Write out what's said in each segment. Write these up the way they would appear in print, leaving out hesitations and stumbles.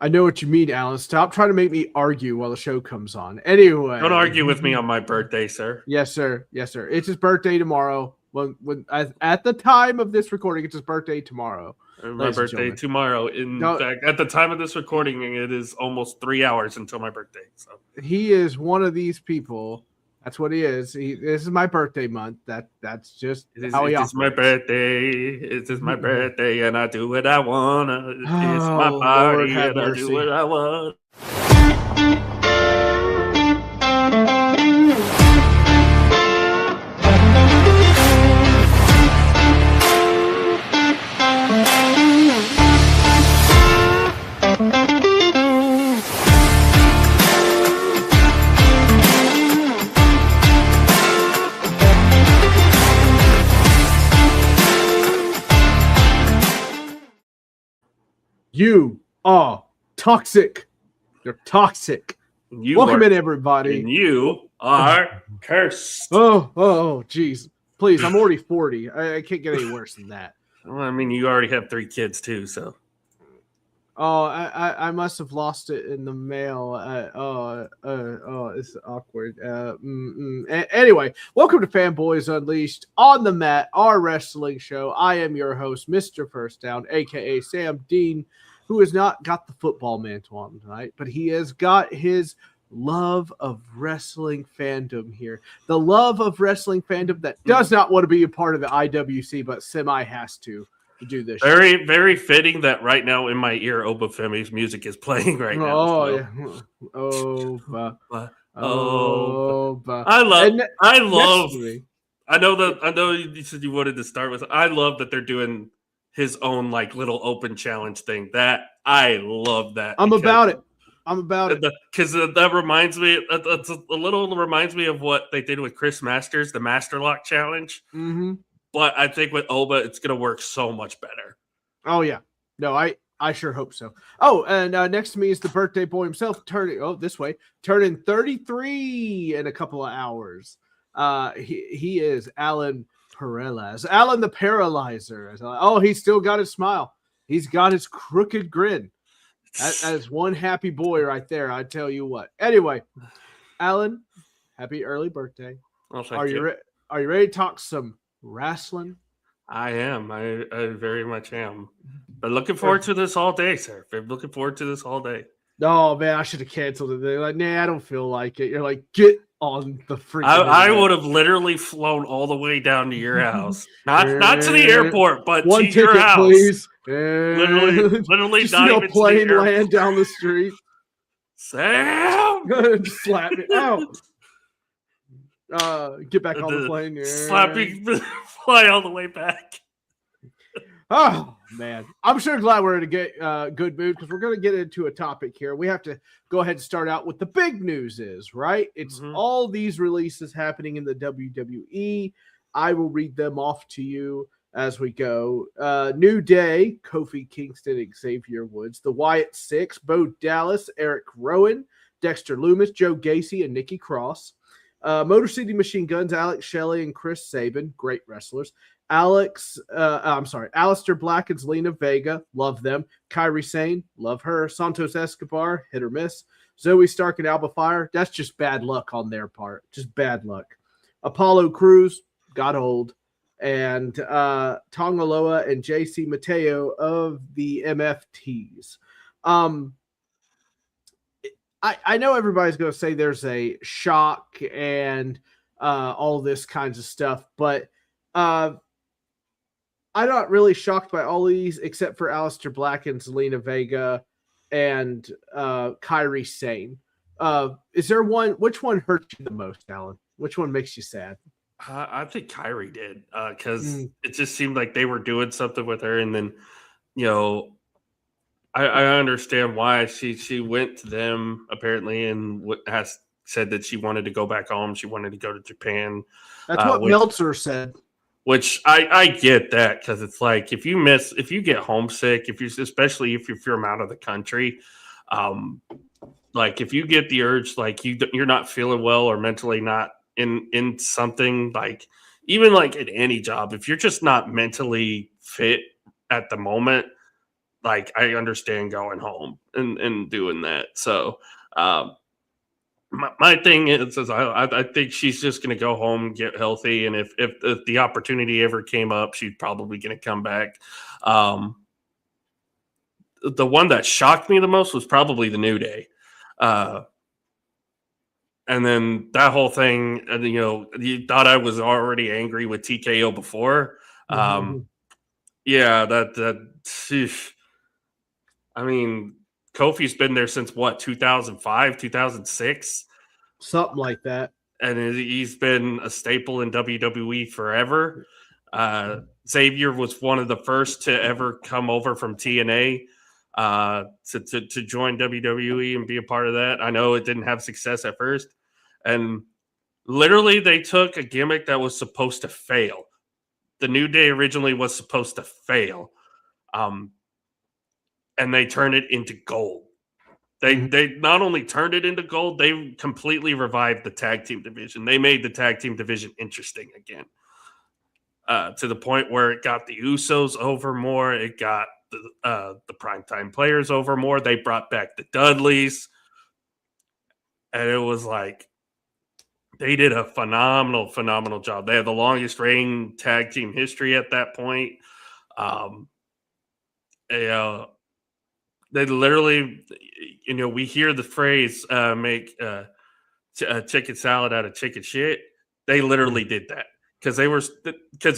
I know what you mean, Alan. Stop trying to make me argue while the show comes on. Anyway. Don't argue with me on my birthday, sir. Yes, sir. Yes, sir. It's his birthday tomorrow. When at the time of this recording, it's his birthday tomorrow. My birthday tomorrow. In fact, at the time of this recording, it is almost 3 hours until my birthday. So he is one of these people. That's what he is. This is my birthday month. That's just how he operates. It's my birthday. It is my birthday, and I do what I want. It's my party, and I do what I want. You are toxic. You're toxic. Welcome in, everybody. And you are cursed. Oh, geez. Please, I'm already 40. I can't get any worse than that. Well, I mean, you already have 3 kids, too, so. Oh, I must have lost it in the mail. It's awkward. Anyway, welcome to Fanboys Unleashed on the Mat, our wrestling show. I am your host, Mr. First Down, a.k.a. Sam Dean, who has not got the football mantle on tonight, but he has got his love of wrestling fandom here. The love of wrestling fandom that does not want to be a part of the IWC, but semi has to do this. Very, very fitting that right now in my ear, Obafemi's music is playing right now. Oh, yeah. I know you said you wanted to start with. I love that they're doing his own like little open challenge thing. That I love that. I'm about it because that reminds me. It's a little reminds me of what they did with Chris Masters, the Master Lock Challenge. Mm-hmm. But I think with Oba, it's going to work so much better. Oh, yeah. No, I sure hope so. Oh, and next to me is the birthday boy himself, turning 33 in a couple of hours. He is Alan Perelez. Alan the Paralyzer. Oh, he's still got his smile. He's got his crooked grin. That is one happy boy right there, I tell you what. Anyway, Alan, happy early birthday. Well, Are you ready to talk some wrestling? I am. I very much am. But looking forward to this all day, sir. I'm looking forward to this all day. Oh, man, I should have canceled it. They're like, nah, I don't feel like it. You're like, get on the freaking I would have literally flown all the way down to your house. Not to the airport, but one to ticket, your house. Please. Literally just see a plane land down the street. Sam! Slap me. Oh. Get back on the plane. Yeah. Slap me, fly all the way back. Oh, man. I'm sure glad we're in a good mood because we're going to get into a topic here. We have to go ahead and start out with the big news is, right? It's all these releases happening in the WWE. I will read them off to you as we go. New Day, Kofi Kingston, Xavier Woods, The Wyatt Six, Bo Dallas, Eric Rowan, Dexter Lumis, Joe Gacy, and Nikki Cross. Motor City Machine Guns, Alex Shelley and Chris Sabin, great wrestlers. Aleister Black and Zelina Vega, love them. Kairi Sane, love her. Santos Escobar, hit or miss. Zoe Stark and Alba Fire, that's just bad luck on their part. Just bad luck. Apollo Crews, got old. And Tonga Loa and JC Mateo of the MFTs. I know everybody's going to say there's a shock and all this kinds of stuff, but I'm not really shocked by all these except for Aleister Black and Zelina Vega and Kairi Sane. Is there one? Which one hurt you the most, Alan? Which one makes you sad? I think Kairi did because it just seemed like they were doing something with her, and then I understand why she went to them apparently and has said that she wanted to go back home. She wanted to go to Japan. That's what Meltzer said. Which I get that because it's like if you get homesick, especially if you're from out of the country, like if you get the urge, like you're not feeling well or mentally not in something, like even like at any job, if you're just not mentally fit at the moment, like I understand going home and doing that. So my thing is I think she's just going to go home and get healthy, and if the opportunity ever came up, she's probably going to come back. The one that shocked me the most was probably the New Day. And then that whole thing, you thought I was already angry with TKO before. Yeah, I mean, Kofi's been there since what, 2005, 2006? Something like that. And he's been a staple in WWE forever. Xavier was one of the first to ever come over from TNA to join WWE and be a part of that. I know it didn't have success at first. And literally they took a gimmick that was supposed to fail. The New Day originally was supposed to fail. And they turned it into gold. They not only turned it into gold, they completely revived the tag team division. They made the tag team division interesting again. To the point where it got the Usos over more. It got the primetime players over more. They brought back the Dudleys. And it was like, they did a phenomenal job. They had the longest reigning tag team history at that point. They literally, we hear the phrase make chicken salad out of chicken shit. They literally did that because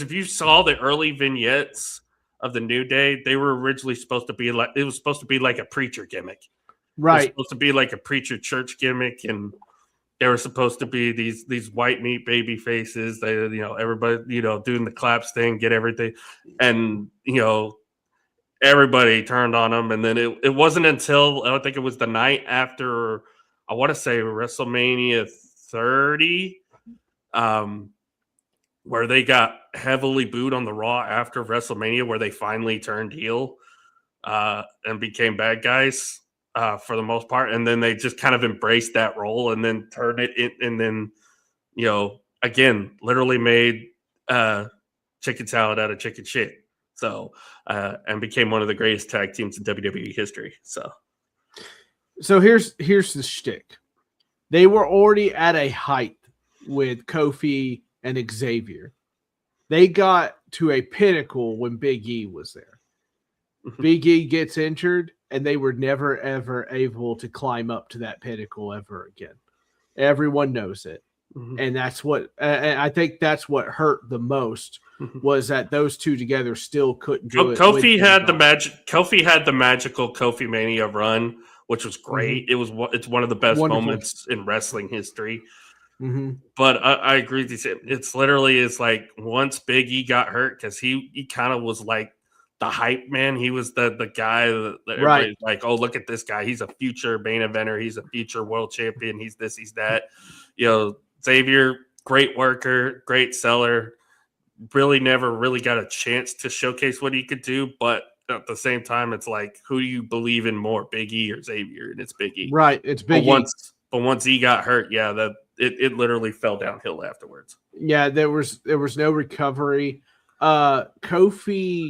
if you saw the early vignettes of the New Day, they were originally supposed to be like a preacher gimmick. Right. It was supposed to be like a preacher church gimmick, and they were supposed to be these white meat baby faces. They, everybody, doing the claps thing, get everything. And, everybody turned on them. And then it wasn't until, I don't think it was the night after, I want to say WrestleMania 30, where they got heavily booed on the Raw after WrestleMania, where they finally turned heel and became bad guys. For the most part, and then they just kind of embraced that role and then turned it in, and then again literally made chicken salad out of chicken shit. So and became one of the greatest tag teams in WWE history. So here's the shtick. They were already at a height with Kofi and Xavier. They got to a pinnacle when Big E was there. Big E gets injured, and they were never, ever able to climb up to that pinnacle ever again. Everyone knows it. And that's what I think that's what hurt the most was that those two together still couldn't do it. Kofi had the magical Kofi Mania run, which was great. It's one of the best moments in wrestling history. But I agree with you. It's literally is like once Big E got hurt, because he kind of was like the hype man. He was the guy that everybody's like, oh, look at this guy. He's a future main eventer. He's a future world champion. He's this, he's that. Xavier, great worker, great seller. Really never really got a chance to showcase what he could do. But at the same time, it's like, who do you believe in more, Big E or Xavier? And it's Big E. Right. It's Big E. But once he got hurt, it literally fell downhill afterwards. Yeah, there was no recovery. Xavier's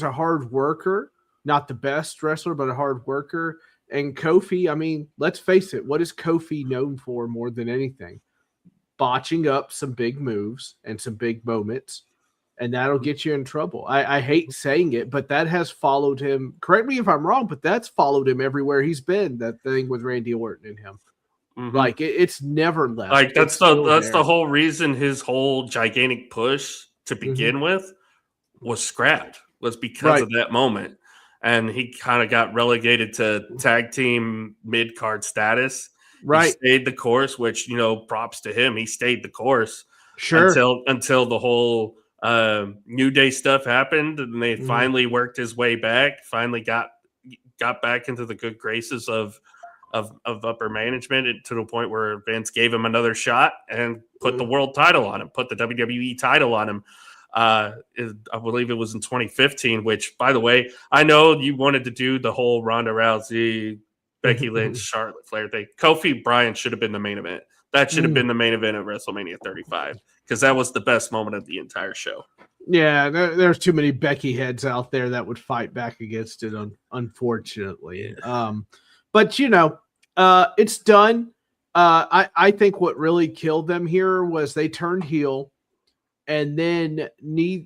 a hard worker, not the best wrestler, but a hard worker. And Kofi, I mean, let's face it, what is Kofi known for more than anything? Botching up some big moves and some big moments, and that'll get you in trouble. I hate saying it, but that has followed him. Correct me if I'm wrong, but that's followed him everywhere he's been, that thing with Randy Orton and him. Like, it's never left. Like, that's the whole reason his whole gigantic push to begin with was scrapped, was because of that moment. And he kind of got relegated to tag team mid-card status. Right. He stayed the course, which, props to him. He stayed the course until the whole New Day stuff happened, and they finally worked his way back, finally got back into the good graces of upper management, to the point where Vince gave him another shot and put the world title on him, put the WWE title on him. I believe it was in 2015, which, by the way, I know you wanted to do the whole Ronda Rousey, Becky Lynch, Charlotte Flair thing. Kofi Bryan should have been the main event. That should have been the main event of WrestleMania 35, because that was the best moment of the entire show. Yeah, there's too many Becky heads out there that would fight back against it, unfortunately. But it's done. I think what really killed them here was they turned heel, and then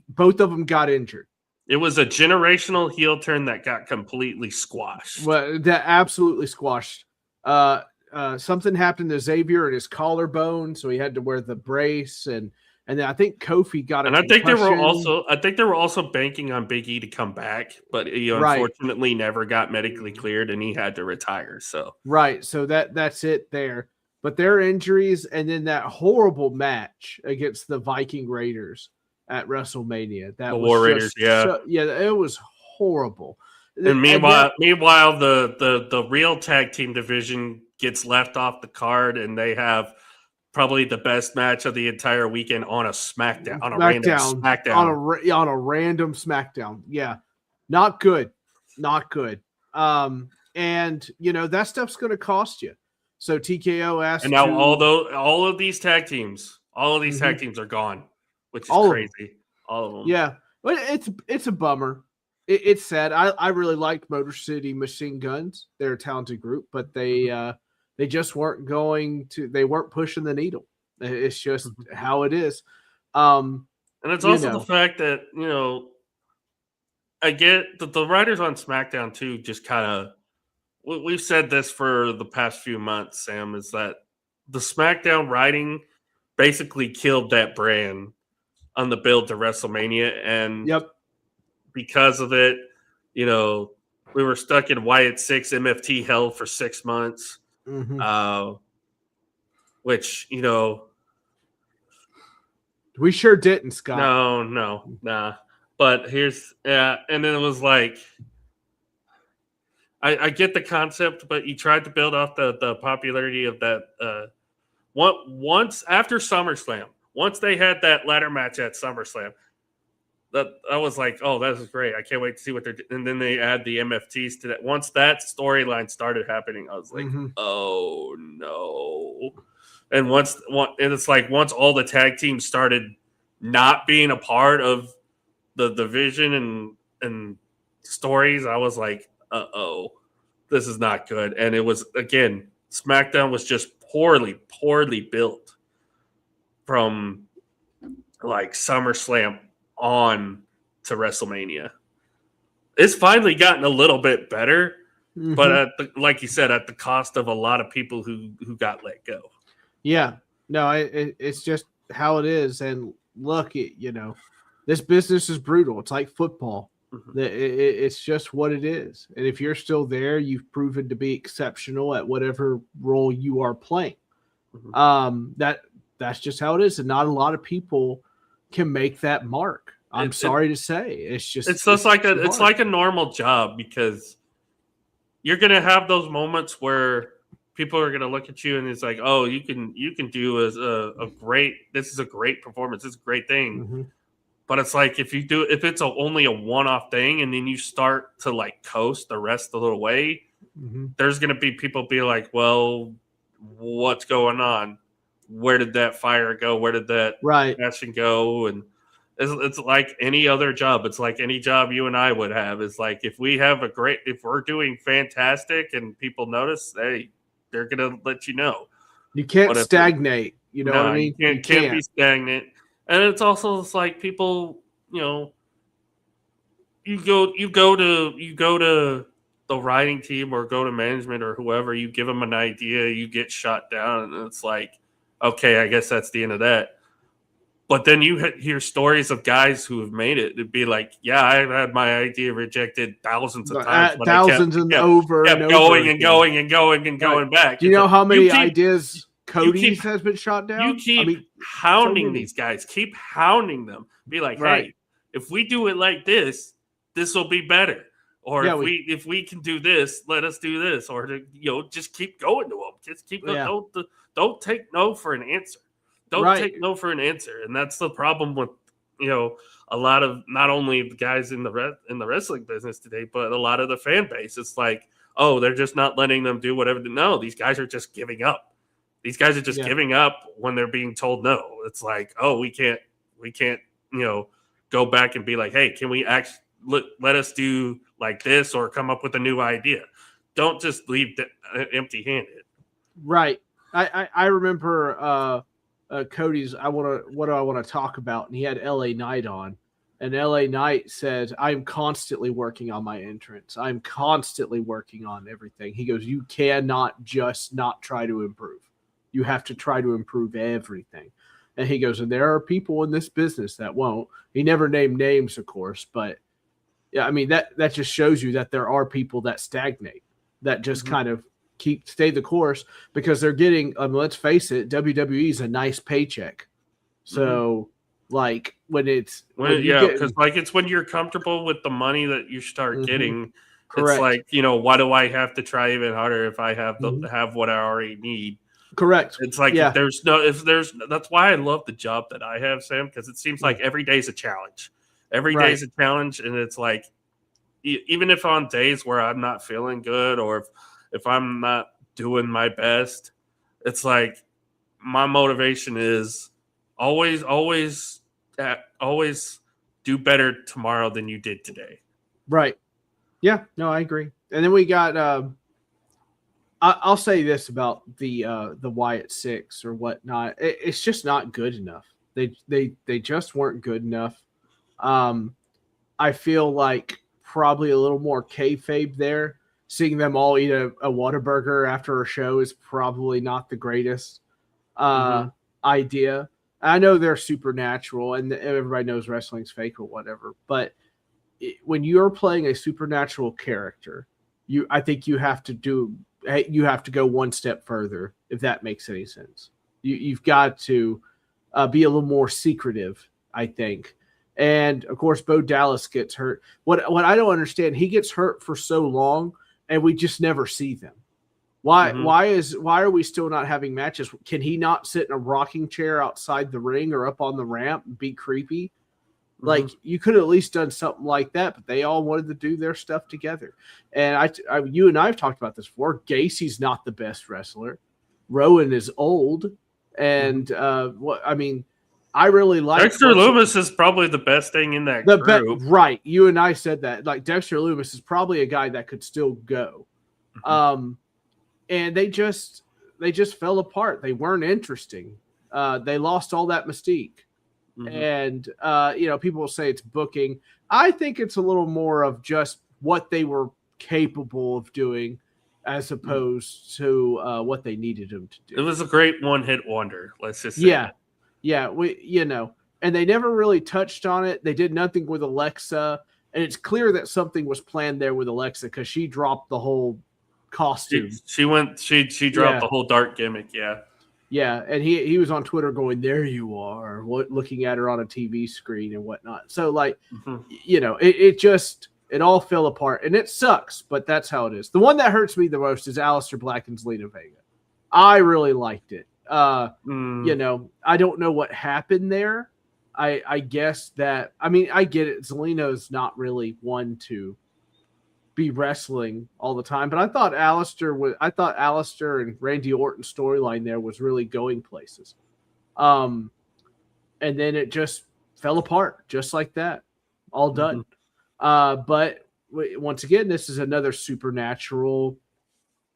both of them got injured. It was a generational heel turn that got completely squashed. Well, that absolutely squashed. Something happened to Xavier in his collarbone, so he had to wear the brace, and then I think Kofi got and I think they were also banking on Big E to come back, but he unfortunately never got medically cleared, and he had to retire. So that's it there. But their injuries, and then that horrible match against the Viking Raiders at WrestleMania. That the was War Raiders, it was horrible. And meanwhile, the real tag team division gets left off the card, and they have probably the best match of the entire weekend on a SmackDown, on a random SmackDown, on a random SmackDown. Yeah, not good. And that stuff's going to cost you. So TKO asked, and now all of these tag teams are gone, which is crazy. All of them. Yeah, but it's a bummer. It's sad. I really liked Motor City Machine Guns. They're a talented group, but they just weren't they weren't pushing the needle. It's just how it is. And it's also the fact that, I get that the writers on SmackDown too just kind of, we've said this for the past few months, Sam, is that the SmackDown writing basically killed that brand on the build to WrestleMania. And because of it, we were stuck in Wyatt 6 MFT hell for 6 months. Which, we sure didn't, Scott. No, nah. But and then it was like, I get the concept, but you tried to build off the popularity of that. Once after SummerSlam, once they had that ladder match at SummerSlam, that I was like, oh, that is great. I can't wait to see what they're doing. And then they add the MFTs to that. Once that storyline started happening, I was like, oh no. And it's like once all the tag teams started not being a part of the division and stories, I was like, this is not good. And it was, again, SmackDown was just poorly built from like SummerSlam on to WrestleMania. It's finally gotten a little bit better, but like you said, at the cost of a lot of people who got let go. Yeah, no, it's just how it is. And look, this business is brutal. It's like football. It's just what it is. And if you're still there, you've proven to be exceptional at whatever role you are playing. That's just how it is. And not a lot of people can make that mark. I'm sorry to say. It's like a normal job, because you're going to have those moments where people are going to look at you and it's like, oh, you can do this is a great performance. It's a great thing. But it's like, if it's only a one-off thing and then you start to like coast the rest of the way, there's going to be people be like, well, what's going on? Where did that fire go? Where did that passion go? And it's like any other job. It's like any job you and I would have. It's like, if we're doing fantastic and people notice, hey, they're going to let you know. You can't stagnate. You know what I mean? You can't be stagnant. And it's like people, you go to the writing team or go to management or whoever, you give them an idea, you get shot down, and it's like, okay, I guess that's the end of that. But then you hear stories of guys who have made it. It'd be like, yeah, I've had my idea rejected thousands of times. Kept over going and going back. Do you know how many ideas Cody's has been shot down? You keep hounding these guys. Keep hounding them. Be like, hey, if we do it like this will be better. Or if we can do this, let us do this. Or just keep going to them. Just keep going. Don't take no for an answer. Don't take no for an answer. And that's the problem with a lot of, not only the guys in the wrestling business today, but a lot of the fan base. It's like, oh, they're just not letting them do whatever. No, these guys are just giving up. These guys are just giving up when they're being told no. It's like, oh, we can't, go back and be like, hey, can we let us do like this or come up with a new idea? Don't just leave empty-handed. Right. I remember Cody's what do I want to talk about? And he had LA Knight on. And LA Knight said, I'm constantly working on my entrance. I'm constantly working on everything. He goes, you cannot just not try to improve. You have to try to improve everything. And he goes, and there are people in this business that won't. He never named names, of course, but yeah, I mean, that just shows you that there are people that stagnate, that just kind of stay the course because they're getting, let's face it, WWE is a nice paycheck. So like because like it's when you're comfortable with the money that you start getting. Correct. It's like, why do I have to try even harder if I have have what I already need? Correct. It's like that's why I love the job that I have, Sam, because it seems like every day is a challenge. Every day is a challenge, and it's like even if on days where I'm not feeling good or if I'm not doing my best, it's like my motivation is always do better tomorrow than you did today. Right. Yeah, no, I agree. And then we got I'll say this about the Wyatt Six or whatnot. It's just not good enough. They just weren't good enough. I feel like probably a little more kayfabe there. Seeing them all eat a Whataburger after a show is probably not the greatest idea. I know they're supernatural and everybody knows wrestling's fake or whatever, but when you're playing a supernatural character, I think you have to go one step further, if that makes any sense. You've got to be a little more secretive, I think. And of course, Bo Dallas gets hurt. What I don't understand, he gets hurt for so long, and we just never see them. Why are we still not having matches? Can he not sit in a rocking chair outside the ring or up on the ramp and be creepy? Like, you could have at least done something like that, but they all wanted to do their stuff together. And you and I have talked about this before. Gacy's not the best wrestler. Rowan is old, and I really like Dexter Lumis is probably the best thing in that group. Right, you and I said that. Like, Dexter Lumis is probably a guy that could still go. And they just fell apart. They weren't interesting. They lost all that mystique. And people will say it's booking. I think it's a little more of just what they were capable of doing as opposed to what they needed them to do. It was a great one-hit wonder. Let's just say that. Yeah, and they never really touched on it. They did nothing with Alexa, and it's clear that something was planned there with Alexa because she dropped the whole costume. She dropped the whole dark gimmick. Yeah, and he was on Twitter going, "There you are," looking at her on a TV screen and whatnot. So like, it all fell apart, and it sucks, but that's how it is. The one that hurts me the most is Aleister Black and Zelina Vega. I really liked it. I don't know what happened there. I guess that, I get it. Zelina's not really one to be wrestling all the time, but I thought Aleister and Randy Orton's storyline there was really going places. And then it just fell apart just like that. All done. But once again, this is another supernatural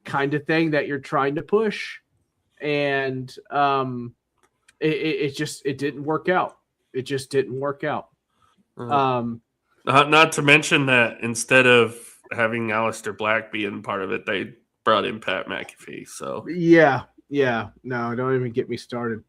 kind of thing that you're trying to push. And it didn't work out. It just didn't work out. Not to mention that instead of having Aleister Black being part of it, they brought in Pat McAfee. So yeah, no, don't even get me started.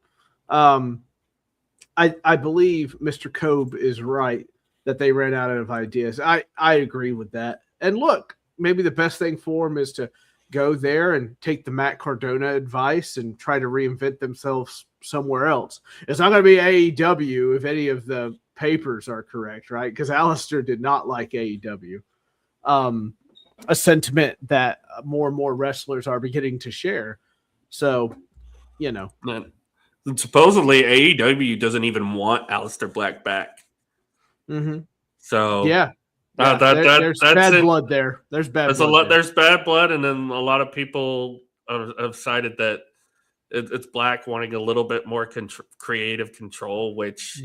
I believe Mr. Kobe is right that they ran out of ideas. I agree with that. And look, maybe the best thing for them is to go there and take the Matt Cardona advice and try to reinvent themselves somewhere else. It's not going to be AEW if any of the papers are correct, right? Because Aleister did not like AEW. A sentiment that more and more wrestlers are beginning to share. So, And supposedly AEW doesn't even want Aleister Black back. So yeah. There's bad blood there. There's bad blood, and then a lot of people have cited that it's Black wanting a little bit more creative control, which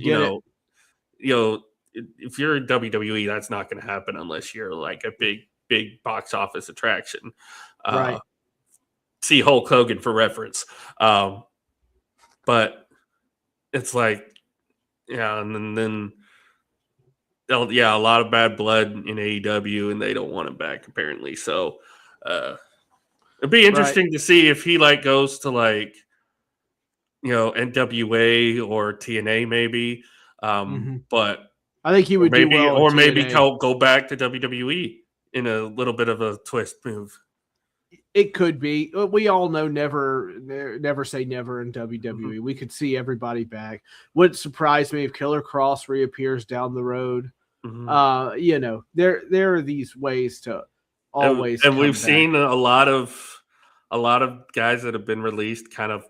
if you're in WWE, that's not going to happen unless you're like a big box office attraction. Right. See Hulk Hogan for reference. But it's like, yeah, and then a lot of bad blood in AEW, and they don't want him back apparently. So it'd be interesting to see if he like goes to like, NWA or TNA maybe. But I think he would do well. Or maybe go back to WWE in a little bit of a twist move. It could be. We all know never say never in WWE. We could see everybody back. Wouldn't surprise me if Killer Cross reappears down the road. There are these ways to always. And we've seen a lot of guys that have been released kind of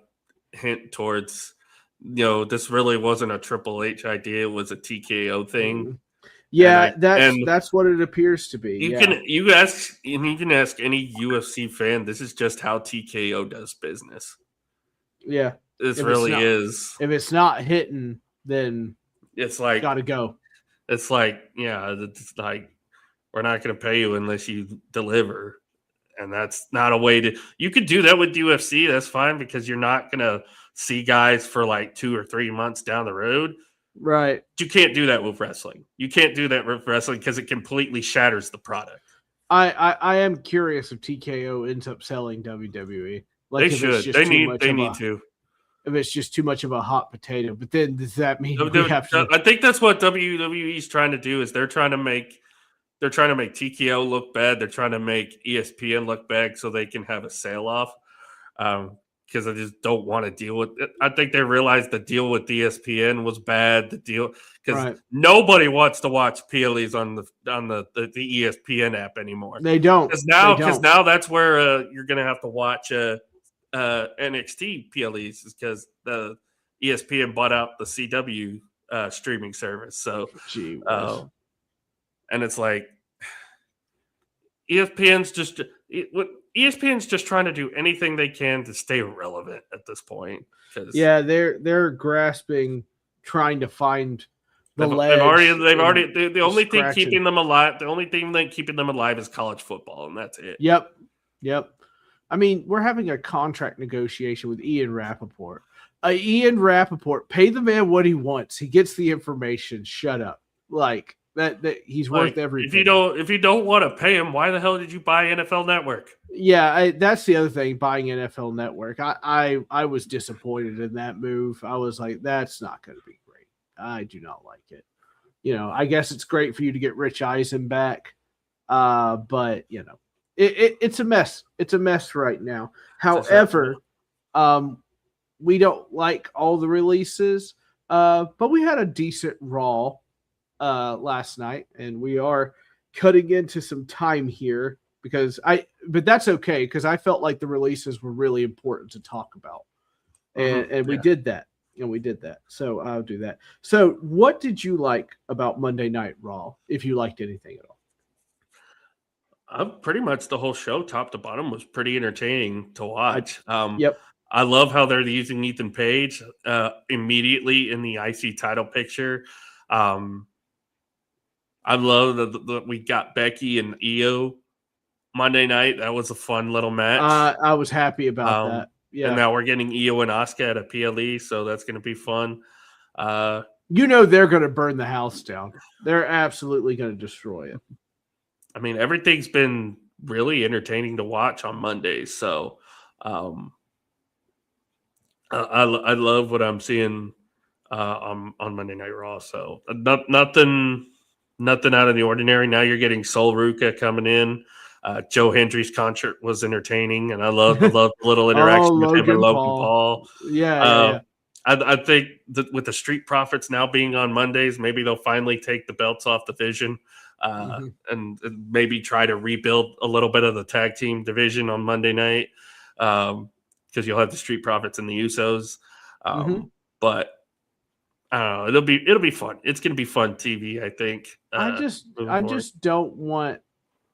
hint towards, this really wasn't a Triple H idea. It was a TKO thing. Yeah, that's what it appears to be. You can ask any UFC fan. This is just how TKO does business. Yeah, this really is. If it's not hitting, then it's like gotta go. It's like it's like we're not going to pay you unless you deliver, and that's not a way to. You could do that with UFC. That's fine because you're not going to see guys for like 2 or 3 months down the road. Right. You can't do that with wrestling. You can't do that with wrestling because it completely shatters the product. I am curious if TKO ends up selling WWE. Like they should. They need to. If it's just too much of a hot potato, but then does that mean we have to? I think that's what WWE is trying to do. Is they're trying to make TKO look bad. They're trying to make ESPN look bad so they can have a sale off. Because I just don't want to deal with it. I think they realized the deal with ESPN was bad. The deal because nobody wants to watch PLEs on the ESPN app anymore. They don't. Because now that's where you're going to have to watch NXT PLEs because the ESPN bought out the CW streaming service. So, and it's like ESPN's just trying to do anything they can to stay relevant at this point. Yeah, they're grasping, trying to find the ledge. The only thing keeping them alive. The only thing that keeping them alive is college football, and that's it. Yep. I mean, we're having a contract negotiation with Ian Rappaport. Ian Rappaport, pay the man what he wants. He gets the information. Shut up. Like that he's worth everything. If you don't want to pay him, why the hell did you buy NFL Network? Yeah, that's the other thing. Buying NFL Network, I was disappointed in that move. I was like, that's not going to be great. I do not like it. I guess it's great for you to get Rich Eisen back, but it's a mess. It's a mess right now. However, we don't like all the releases, but we had a decent Raw last night, and we are cutting into some time here but that's okay because I felt like the releases were really important to talk about, and we did that. So I'll do that. So what did you like about Monday Night Raw, if you liked anything at all? Pretty much the whole show, top to bottom, was pretty entertaining to watch. Yep. I love how they're using Ethan Page immediately in the IC title picture. I love that we got Becky and Io Monday night. That was a fun little match. I was happy about that. Yeah. And now we're getting Io and Asuka at a PLE, so that's going to be fun. They're going to burn the house down. They're absolutely going to destroy it. I mean, everything's been really entertaining to watch on Mondays. So I love what I'm seeing on Monday Night Raw. So nothing out of the ordinary. Now you're getting Sol Ruca coming in. Joe Hendry's concert was entertaining, and I love the little interaction with him and Logan Paul. Yeah. I think that with the Street Profits now being on Mondays, maybe they'll finally take the belts off the Vision. And maybe try to rebuild a little bit of the tag team division on Monday night because you'll have the Street Profits and the Usos. But I don't know. It'll be fun. It's going to be fun TV, I think. I just don't want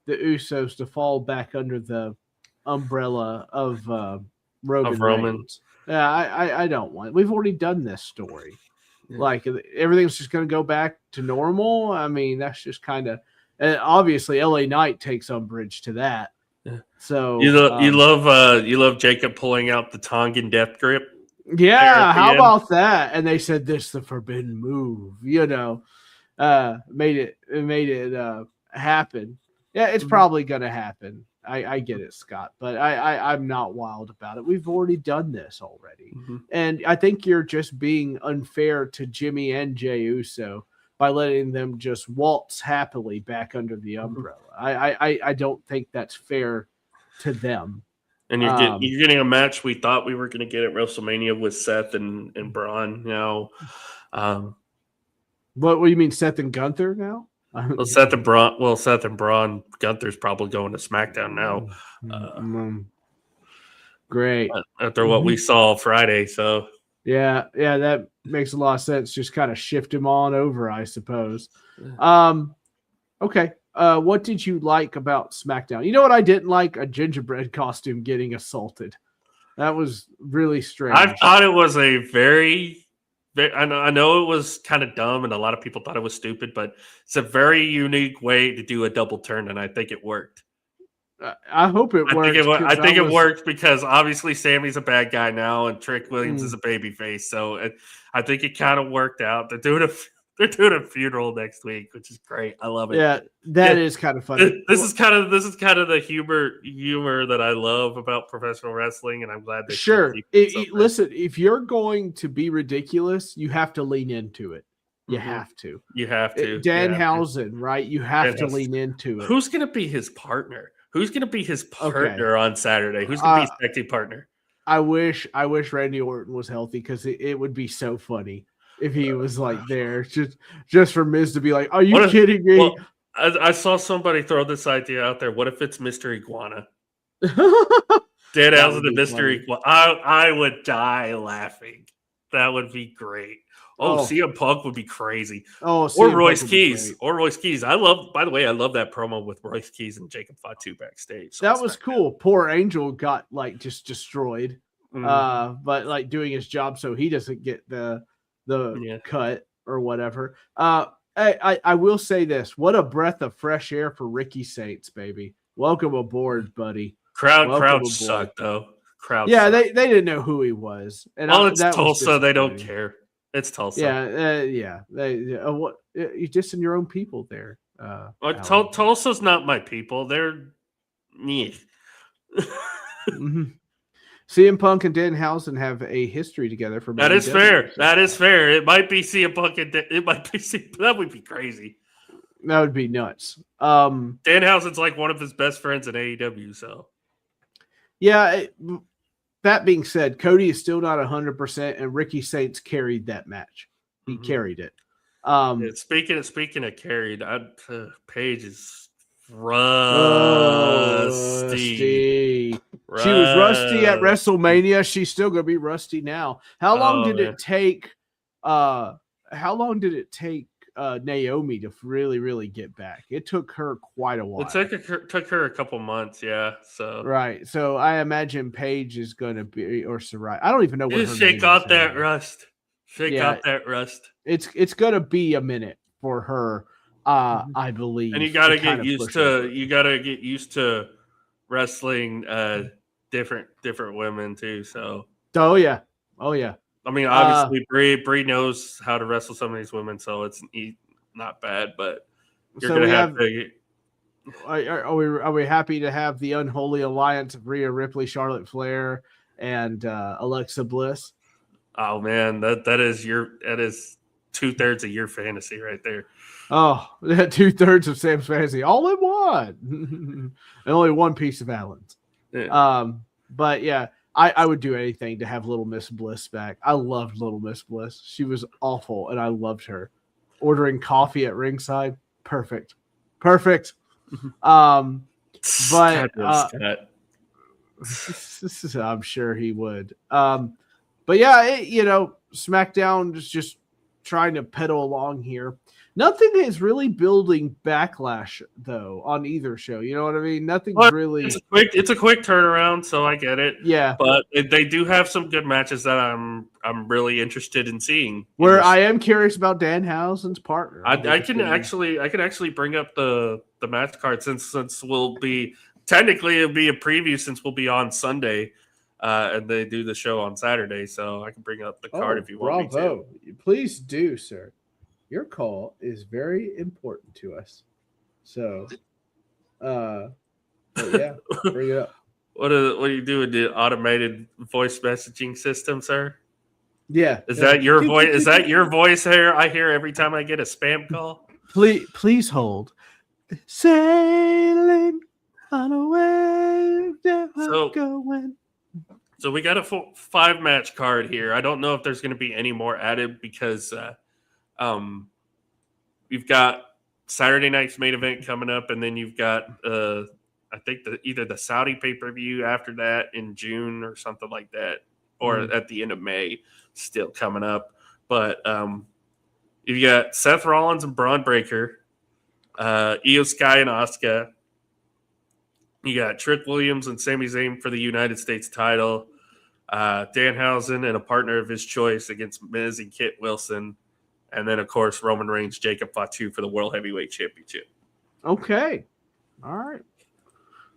the Usos to fall back under the umbrella of Roman Reigns. Yeah, I don't want. We've already done this story. Like everything's just going to go back to normal. I mean, that's just kind of obviously LA Knight takes umbrage to that. Yeah. So you love Jacob pulling out the Tongan death grip. Yeah, how about that? And they said this the forbidden move. Made it happen. Yeah, it's probably going to happen. I get it, Scott, but I'm not wild about it. We've already done this already. And I think you're just being unfair to Jimmy and Jey Uso by letting them just waltz happily back under the umbrella. I don't think that's fair to them. And you're getting a match we thought we were going to get at WrestleMania with Seth and Braun now. What do you mean, Seth and Gunther now? Well, Seth and Braun. Gunther's probably going to SmackDown now. Great. After what we saw Friday, so yeah, that makes a lot of sense. Just kind of shift him on over, I suppose. Okay. What did you like about SmackDown? You know what I didn't like? A gingerbread costume getting assaulted. That was really strange. I thought it was a very I know it was kind of dumb and a lot of people thought it was stupid, but it's a very unique way to do a double turn, and I think it worked. I hope it worked. I think it worked because obviously Sammy's a bad guy now and Trick Williams is a babyface, so I think it kind of worked out. They're doing a funeral next week, which is great. I love it. Yeah, that is kind of funny. This is kind of the humor that I love about professional wrestling, and I'm glad they listen. If you're going to be ridiculous, you have to lean into it. You have to. You have to. Danhausen, right? You have to lean into it. Who's going to be his partner? Who's going to be his partner on Saturday? Who's going to be his sexy partner? I wish Randy Orton was healthy because it would be so funny if he was like there just for Miz to be like, "Are you kidding me?" Well, I saw somebody throw this idea out there. What if it's Mr. Iguana? Danhausen the Mr. Iguana. I would die laughing. That would be great. CM Punk would be crazy. Or Royce Keys. I love that promo with Royce Keys and Jacob Fatu backstage. That was cool. Poor Angel got like just destroyed. But like doing his job so he doesn't get the cut or whatever. I will say this. What a breath of fresh air for Ricky Saints, baby. Welcome aboard, buddy. Crowd sucked though. They didn't know who he was. And it's Tulsa. They don't care. It's Tulsa. What you're dissing your own people there. Tulsa's not my people. They're me. CM Punk and Danhausen have a history together for that is fair. That is fair. It might be CM Punk and it might be that would be crazy. That would be nuts. Danhausen's like one of his best friends in AEW. So yeah. That being said, Cody is still not 100%, and Ricky Saints carried that match. He carried it. Speaking of carried, Paige is rusty. She was rusty at WrestleMania. She's still going to be rusty now. How long did it take? Naomi to really, really get back? It took her quite a while. It took her a couple months, yeah. So right. So I imagine Paige is going to be, or Sarai. I don't even know what her shake name out is that rust. Shake out that rust. It's going to be a minute for her, I believe. And you got to get used to wrestling different women too. So oh yeah. I mean, obviously, Bree knows how to wrestle some of these women, so it's not bad. But you're going to have to. Are we happy to have the unholy alliance of Rhea Ripley, Charlotte Flair, and Alexa Bliss? Oh man, that is 2/3 of your fantasy right there. Oh, 2/3 of Sam's fantasy, all in one, and only one piece of Allen's. Yeah. But yeah. I would do anything to have Little Miss Bliss back. I loved Little Miss Bliss. She was awful, and I loved her. Ordering coffee at ringside, perfect. But I'm sure he would. But yeah, SmackDown is just trying to pedal along here. Nothing is really building backlash though on either show. You know what I mean? Nothing's really. It's a quick turnaround, so I get it. Yeah, but they do have some good matches that I'm really interested in seeing. Where I am curious about Danhausen's partner. I can actually bring up the match card since we'll be technically it'll be a preview since we'll be on Sunday. And they do the show on Saturday, so I can bring up the card if you want me to. Please do, sir. Your call is very important to us. So, but yeah, bring it up. What do you do with the automated voice messaging system, sir? Yeah. Is that your voice? Is that your voice here? I hear every time I get a spam call. Please hold. Sailing on a wave that I'm going. So we got a 5-match card here. I don't know if there's going to be any more added because we've got Saturday night's main event coming up, and then you've got I think either the Saudi pay-per-view after that in June or something like that, or at the end of May still coming up. But you've got Seth Rollins and Braun Breaker, Io Sky and Asuka. You got Trick Williams and Sami Zayn for the United States title. Danhausen and a partner of his choice against Miz and Kit Wilson. And then, of course, Roman Reigns, Jacob Fatu for the World Heavyweight Championship. Okay. All right.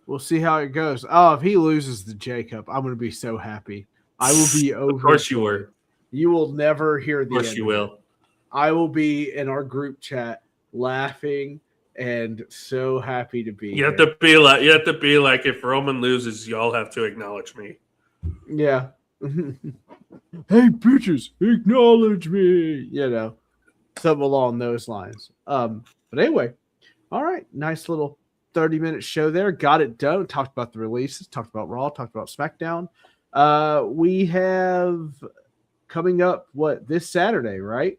We'll see how it goes. Oh, if he loses to Jacob, I'm going to be so happy. I will be over. Of course you were. You will never hear the end. Of course you will. I will be in our group chat laughing and so happy to be. You have to be like if Roman loses, y'all have to acknowledge me. Yeah. Hey bitches, acknowledge me. You know, something along those lines. But anyway, all right, nice little 30-minute show there. Got it done. Talked about the releases. Talked about Raw. Talked about SmackDown. We have coming up this Saturday, right?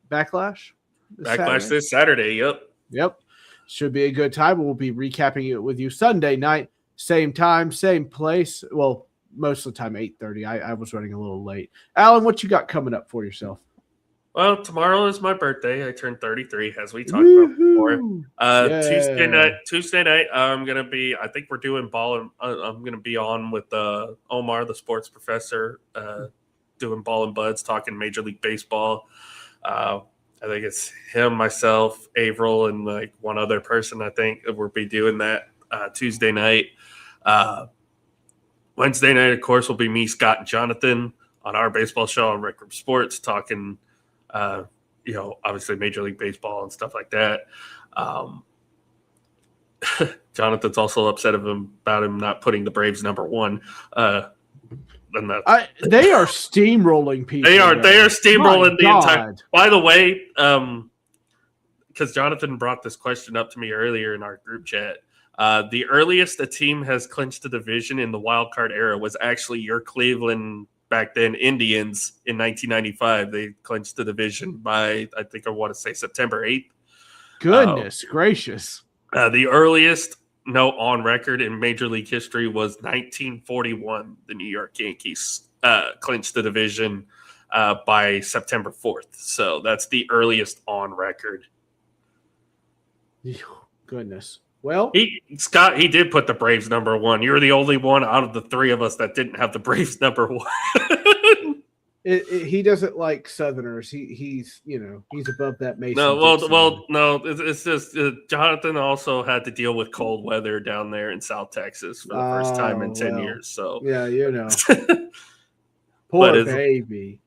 Backlash. This Saturday. Yep. Should be a good time. We'll be recapping it with you Sunday night, same time, same place. Well, most of the time, 8:30. I was running a little late. Alan, what you got coming up for yourself? Well, tomorrow is my birthday. I turned 33, as we talked about before. Tuesday night, I'm gonna be. I think we're doing ball. I'm gonna be on with Omar, the sports professor, doing Ball and Buds, talking Major League Baseball. I think it's him, myself, Averill, and like one other person. I think we'll be doing that Tuesday night. Wednesday night, of course, will be me, Scott, and Jonathan on our baseball show on Rec Room Sports, talking, obviously Major League Baseball and stuff like that. Jonathan's also upset about him not putting the Braves number 1. They are steamrolling people. They are steamrolling the entire. By the way, because Jonathan brought this question up to me earlier in our group chat. The earliest a team has clinched the division in the wild card era was actually your Cleveland back then Indians in 1995. They clinched the division by, I think I want to say September 8th. Goodness gracious. The earliest note on record in Major League history was 1941. The New York Yankees clinched the division by September 4th. So that's the earliest on record. Goodness. Well, Scott, he did put the Braves number 1. You're the only one out of the 3 of us that didn't have the Braves number 1. He doesn't like Southerners. He's above that Mason. No. It's just Jonathan also had to deal with cold weather down there in South Texas for the first time in 10 years. So yeah, poor baby.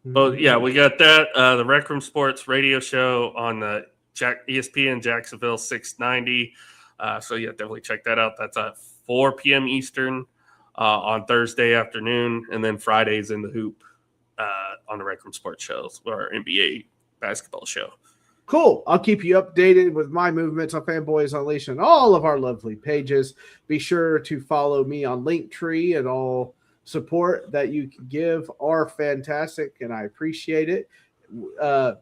But yeah, we got that the Rec Room Sports radio show on the ESPN Jacksonville 690. So yeah, definitely check that out. That's at 4 p.m. Eastern on Thursday afternoon, and then Fridays in the Hoop on the Rec Room Sports shows or NBA basketball show. Cool. I'll keep you updated with my movements on Fanboys Unleashed and all of our lovely pages. Be sure to follow me on Linktree, and all support that you can give are fantastic, and I appreciate it.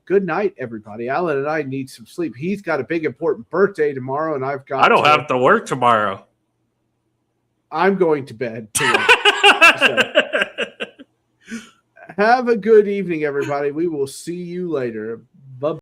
Good night, everybody. Alan and I need some sleep. He's got a big important birthday tomorrow, and I don't have to work tomorrow. I'm going to bed too. Have a good evening, everybody. We will see you later.